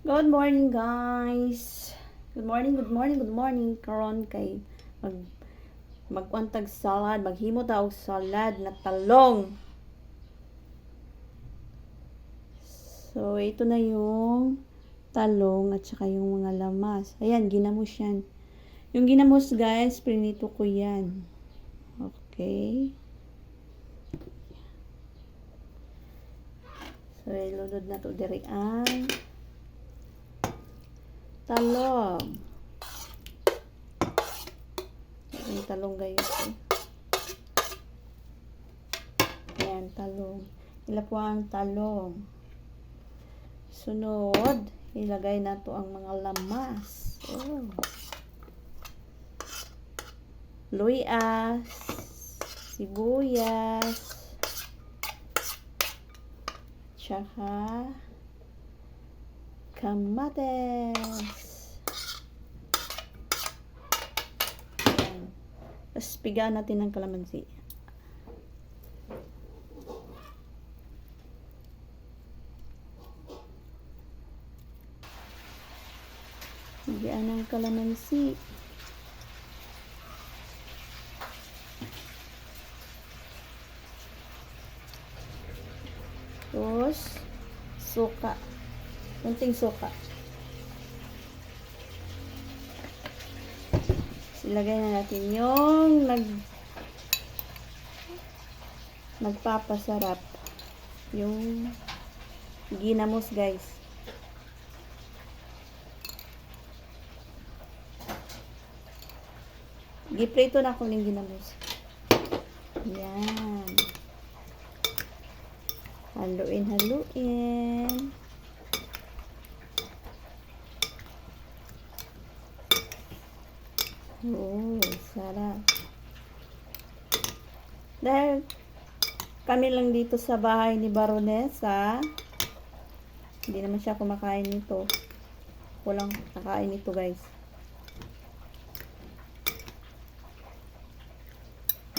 Good morning, guys. Good morning, good morning, good morning. Karon kay magkuantag salad, maghimo ta og salad na talong. So, ito na yung talong at saka yung mga lamas. Ayan, ginamos yan. Yung ginamos, guys, prinito ko yan. Okay. So, ilunod na to diri ang talong. Yung talong, guys. Ayan, talong. Ila po ang talong. Sunod, ilagay na to ang mga lamas. Oh. Luyas, sibuyas, tsaka kamates. Ayan. Tapos pigaan natin ng kalamansi. Pigaan ng kalamansi. Tapos suka. Kunting suka. Ilagay na natin yung nagpapasarap. Yung ginamos, guys. Giprito na ko ng ginamos. Yan. Haluin. Oh, sarap. Dahil kami lang dito sa bahay ni Baronesa, hindi naman siya kumakain nito. Walang nakain nito, guys.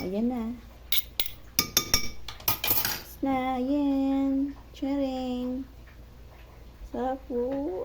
Ayan na. Na, yan. Charing. Sarap po.